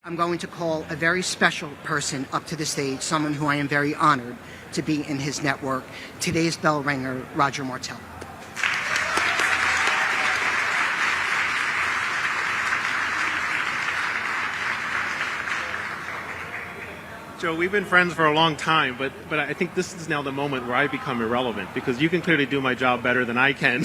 I'm going to call a very special person up to the stage, someone who I am very honored to be in his network, today's bell ringer, Roger Martella. Joe, we've been friends for a long time, but I think this is now the moment where I become irrelevant because you can clearly do my job better than I can.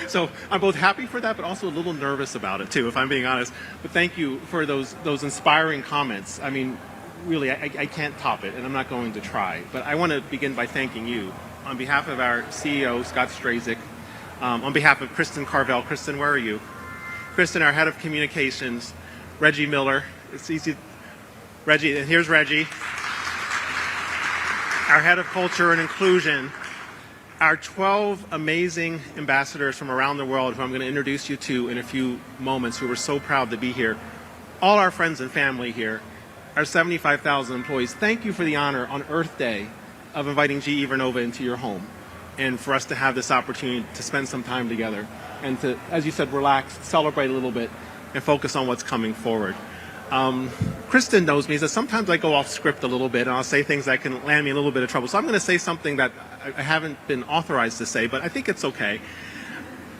So I'm both happy for that, but also a little nervous about it too, if I'm being honest. But thank you for those inspiring comments. I mean, really, I can't top it, and I'm not going to try. But I want to begin by thanking you on behalf of our CEO, Scott Strazik, on behalf of Kristen Carvel. Kristen, where are you? Kristen, our head of communications, Reggie Miller. It's easy. Reggie, and here's Reggie. Our head of culture and inclusion. Our 12 amazing ambassadors from around the world who I'm going to introduce you to in a few moments, who are so proud to be here. All our friends and family here. Our 75,000 employees. Thank you for the honor on Earth Day of inviting GE Vernova into your home and for us to have this opportunity to spend some time together and to, as you said, relax, celebrate a little bit, and focus on what's coming forward. Kristen knows me, so sometimes I go off script a little bit and I'll say things that can land me in a little bit of trouble. So I'm going to say something that I haven't been authorized to say, but I think it's okay.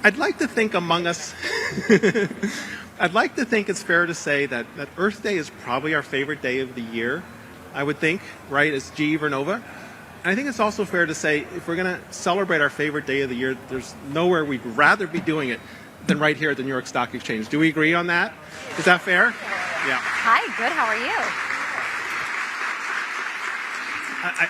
I'd like to think among us, I'd like to think it's fair to say that Earth Day is probably our favorite day of the year, I would think, right, as GE Vernova. And I think it's also fair to say if we're going to celebrate our favorite day of the year, there's nowhere we'd rather be doing it than right here at the New York Stock Exchange. Do we agree on that? Is that fair? Yeah. Hi, good. How are you?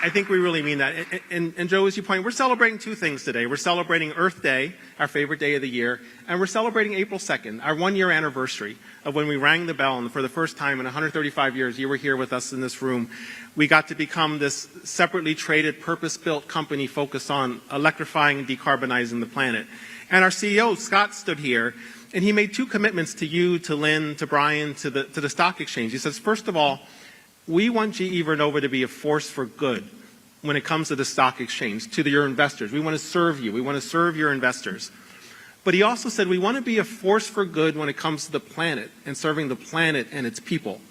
I think we really mean that. And Joe, as you point, we're celebrating two things today. We're celebrating Earth Day, our favorite day of the year, and we're celebrating April 2nd, our one-year anniversary of when we rang the bell, and for the first time in 135 years, you were here with us in this room. We got to become this separately traded, purpose-built company focused on electrifying and decarbonizing the planet. And our CEO, Scott, stood here, and he made two commitments to you, to Lynn, to Brian, to the stock exchange. He says, first of all, we want GE Vernova to be a force for good when it comes to the stock exchange, to your investors. We want to serve you. We want to serve your investors. But he also said we want to be a force for good when it comes to the planet and serving the planet and its people.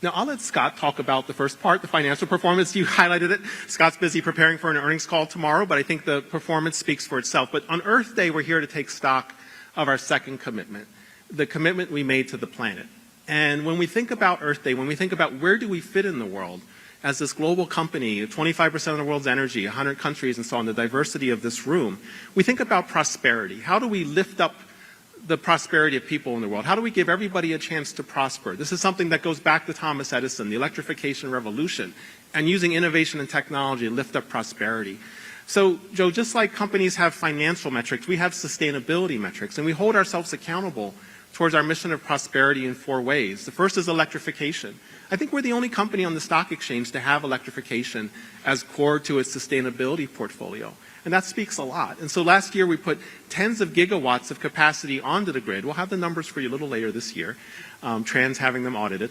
Now, I'll let Scott talk about the first part, the financial performance. You highlighted it. Scott's busy preparing for an earnings call tomorrow, but I think the performance speaks for itself. But on Earth Day, we're here to take stock of our second commitment, the commitment we made to the planet. And when we think about Earth Day, when we think about where do we fit in the world as this global company, 25% of the world's energy, 100 countries and so on, the diversity of this room, we think about prosperity. How do we lift up the prosperity of people in the world? How do we give everybody a chance to prosper? This is something that goes back to Thomas Edison, the electrification revolution, and using innovation and technology to lift up prosperity. So, Joe, just like companies have financial metrics, we have sustainability metrics, and we hold ourselves accountable towards our mission of prosperity in four ways. The first is electrification. I think we're the only company on the stock exchange to have electrification as core to its sustainability portfolio. And that speaks a lot. And so last year we put tens of gigawatts of capacity onto the grid. We'll have the numbers for you a little later this year. Tran's having them audited.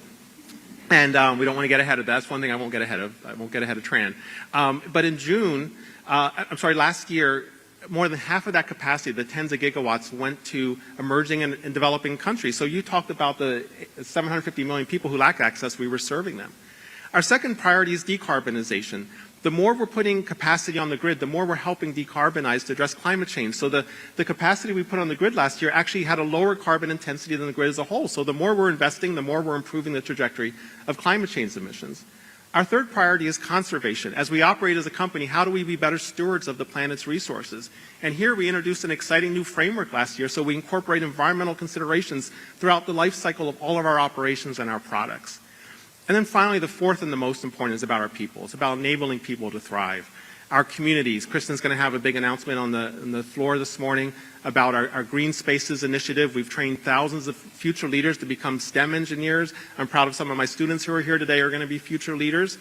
And we don't want to get ahead of that. That's one thing I won't get ahead of. I won't get ahead of Tran. But in June, last year, more than half of that capacity, the tens of gigawatts, went to emerging and developing countries. So you talked about the 750 million people who lack access. We were serving them. Our second priority is decarbonization. The more we're putting capacity on the grid, the more we're helping decarbonize to address climate change. So the capacity we put on the grid last year actually had a lower carbon intensity than the grid as a whole. So the more we're investing, the more we're improving the trajectory of climate change emissions. Our third priority is conservation. As we operate as a company, how do we be better stewards of the planet's resources? And here we introduced an exciting new framework last year, so we incorporate environmental considerations throughout the life cycle of all of our operations and our products. And then finally, the fourth and the most important is about our people. It's about enabling people to thrive. Our communities. Kristen's going to have a big announcement on the floor this morning about our Green Spaces initiative. We've trained thousands of future leaders to become STEM engineers. I'm proud of some of my students who are here today are going to be future leaders.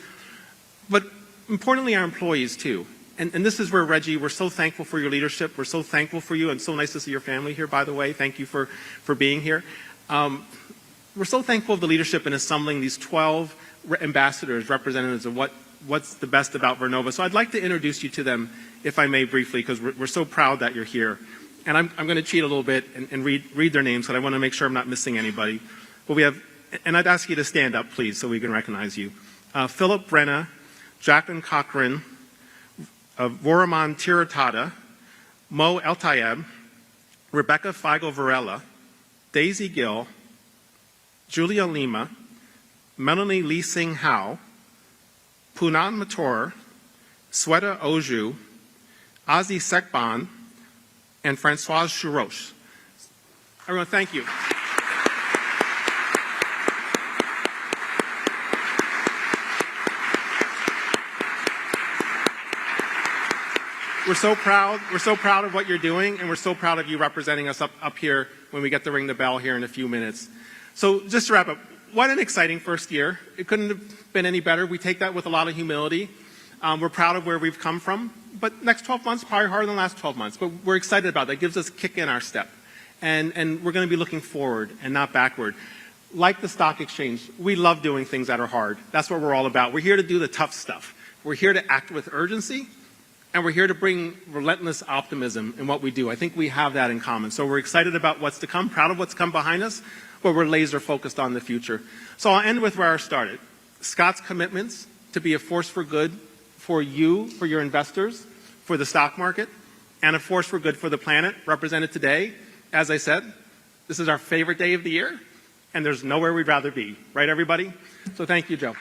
But importantly, our employees too. And this is where, Reggie, we're so thankful for your leadership. We're so thankful for you, and so nice to see your family here, by the way. Thank you for being here. We're so thankful of the leadership in assembling these 12 ambassadors, representatives of what's the best about Vernova. So I'd like to introduce you to them, if I may, briefly, because we're so proud that you're here. And I'm going to cheat a little bit and read their names, because I want to make sure I'm not missing anybody. But we have and I'd ask you to stand up, please, so we can recognize you. Philip Brenna, Jacqueline Cochran, Voroman Tiratada, Mo El-Tayeb, Rebecca Feigl Varela, Daisy Gill, Julia Lima, Melanie Lee Sing Howe, Punan Mator, Sweta Oju, Ozzy Sekban, and Francoise Chouroche. Everyone, thank you. We're so proud. We're so proud of what you're doing, and we're so proud of you representing us up here when we get to ring the bell here in a few minutes. So just to wrap up, what an exciting first year. It couldn't have been any better. We take that with a lot of humility. We're proud of where we've come from, but next 12 months, probably harder than the last 12 months, but we're excited about that. It gives us a kick in our step. And we're going to be looking forward and not backward. Like the stock exchange, we love doing things that are hard. That's what we're all about. We're here to do the tough stuff. We're here to act with urgency, and we're here to bring relentless optimism in what we do. I think we have that in common. So we're excited about what's to come, proud of what's come behind us, but we're laser focused on the future. So I'll end with where I started. Scott's commitments to be a force for good for you, for your investors, for the stock market, and a force for good for the planet, represented today. As I said, this is our favorite day of the year, and there's nowhere we'd rather be. Right, everybody? So thank you, Joe.